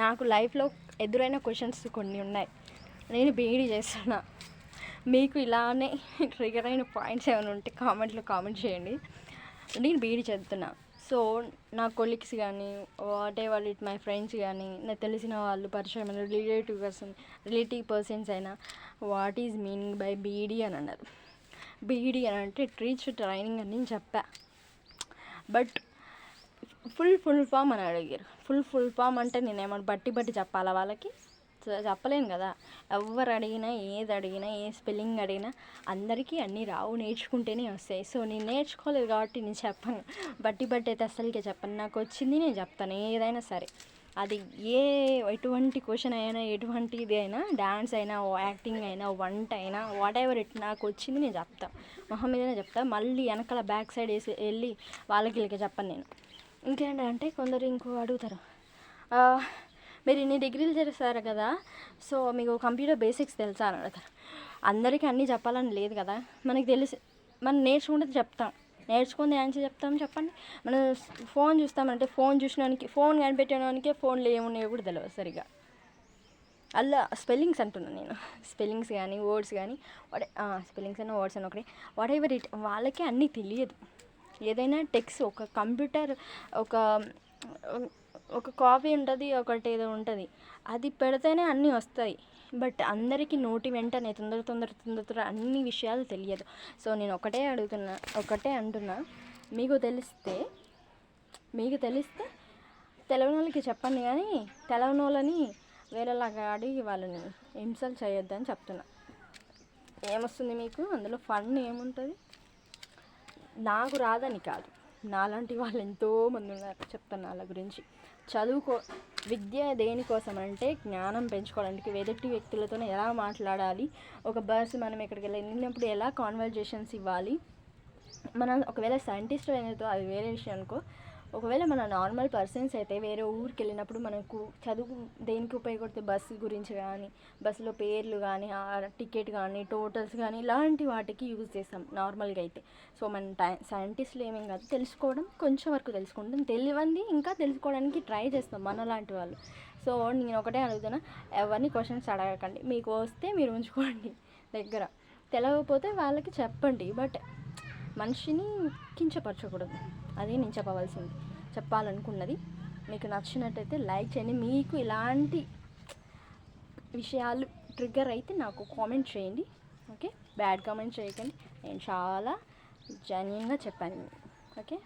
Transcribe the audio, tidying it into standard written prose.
నాకు లైఫ్లో ఎదురైన క్వశ్చన్స్ కొన్ని ఉన్నాయి, నేను బీఈడీ చేస్తున్నా. మీకు ఇలానే ట్రిగర్ అయిన పాయింట్స్ ఏమైనా ఉంటే కామెంట్ చేయండి. నేను బీఈడీ చదువుతున్నా. సో నా కొలీగ్స్ కానీ whatever it my friends కానీ నాకు తెలిసిన వాళ్ళు పరిచయమైన రిలేటివ్ పర్సన్స్ అయినా what is meaning by BEd అని అన్నారు. బీఈడీ అని అంటే టీచర్ ట్రైనింగ్ అని నేను చెప్పా. బట్ ఫుల్ ఫామ్ అని అడిగారు. ఫుల్ ఫామ్ అంటే నేనేమన్నా బట్టి చెప్పాలా వాళ్ళకి? చెప్పలేను కదా. ఎవరు అడిగినా ఏది అడిగినా ఏ స్పెల్లింగ్ అడిగినా అందరికీ అన్నీ రావు, నేర్చుకుంటేనే వస్తాయి. సో నేను నేర్చుకోలేదు కాబట్టి నేను చెప్పను, బట్టి అయితే అస్సలకే చెప్పను. నాకు వచ్చింది నేను చెప్తాను ఏదైనా సరే. అది ఎటువంటి క్వశ్చన్ అయినా, ఎటువంటిది అయినా, డ్యాన్స్ అయినా, యాక్టింగ్ అయినా, వంట అయినా, వాట్ ఎవర్ ఇట్ నాకు వచ్చింది నేను చెప్తాను, మొహం మీదనే చెప్తాను. మళ్ళీ వెనకాల బ్యాక్ సైడ్ వెళ్ళి వాళ్ళకి చెప్పను నేను. ఇంకేంటంటే కొందరు అడుగుతారు, మీరు ఇన్ని డిగ్రీలు చేస్తారు కదా, సో మీకు కంప్యూటర్ బేసిక్స్ తెలుసా అని అడుగుతారు. అందరికీ అన్నీ చెప్పాలని లేదు కదా. మనకి తెలిసి మనం నేర్చుకుంటే చెప్తాం, నేర్చుకుంది ఆన్సర్ చెప్తాం. చెప్పండి, మనం ఫోన్ చూస్తామంటే ఫోన్ చూసినానికి, ఫోన్ కనిపెట్టడానికి ఫోన్లో ఏమున్నాయో కూడా తెలియదు సరిగా. అలా స్పెల్లింగ్స్ అంటున్నాను నేను, స్పెల్లింగ్స్ కానీ వర్డ్స్ కానీ స్పెల్లింగ్స్ అయినా వర్డ్స్ అయినా ఒకటి, వాట్ ఎవర్ ఇట్, వాళ్ళకే అన్నీ తెలియదు. ఏదైనా టెక్స్ట్, ఒక కంప్యూటర్, ఒక కాపీ ఉంటుంది, ఒకటి ఏదో ఉంటుంది, అది పెడితేనే అన్నీ వస్తాయి. బట్ అందరికీ నోటి వెంటనే తొందర అన్ని విషయాలు తెలియదు. సో నేను ఒకటే అంటున్నా, మీకు తెలిస్తే తెలియని వాళ్ళకి చెప్పండి, కానీ తెలియని వాళ్ళని వేరేలాగా అడిగి వాళ్ళని హింసలు చేయొద్దని చెప్తున్నా. ఏమొస్తుంది మీకు అందులో? ఫన్ ఏముంటుంది? నాకు రాదని కాదు, నాలాంటి వాళ్ళు ఎంతోమంది ఉన్నారు, చెప్తాను వాళ్ళ గురించి. విద్య దేనికోసం అంటే జ్ఞానం పెంచుకోవడానికి, ఎదుటి వ్యక్తులతో ఎలా మాట్లాడాలి, ఒక బస్ మనం ఎక్కడికి వెళ్ళినప్పుడు ఎలా కాన్వర్జేషన్స్ ఇవ్వాలి. మనం ఒకవేళ సైంటిస్ట్ అయినతో అది వేరే విషయం అనుకో. ఒకవేళ మన నార్మల్ పర్సన్స్ అయితే వేరే ఊరికి వెళ్ళినప్పుడు మనకు చదువు దేనికి ఉపయోగపడుతుంది? బస్సు గురించి కానీ, బస్సులో పేర్లు కానీ, టికెట్ కానీ, టోటల్స్ కానీ, ఇలాంటి వాటికి యూజ్ చేస్తాం నార్మల్గా అయితే. సో మన సైంటిస్టులు ఏమేం కాదు, తెలుసుకోవడం కొంచెం వరకు తెలుసుకుంటాం, తెలియంది ఇంకా తెలుసుకోవడానికి ట్రై చేస్తాం మనలాంటి వాళ్ళు. సో నేను ఒకటే అడుగుతున్నా, ఎవరిని క్వశ్చన్స్ అడగకండి. మీకు వస్తే మీరు ఉంచుకోండి దగ్గర, తెలియకపోతే వాళ్ళకి చెప్పండి. బట్ మనిషిని కించపరచకూడదు, అది నేను చెప్పాలనుకున్నది. మీకు నచ్చినట్టయితే లైక్ చేయండి. మీకు ఇలాంటి విషయాలు ట్రిగ్గర్ అయితే నాకు కామెంట్ చేయండి, ఓకే? బ్యాడ్ కామెంట్ చేయకండి, నేను చాలా జెన్యూన్గా చెప్పాను, ఓకే?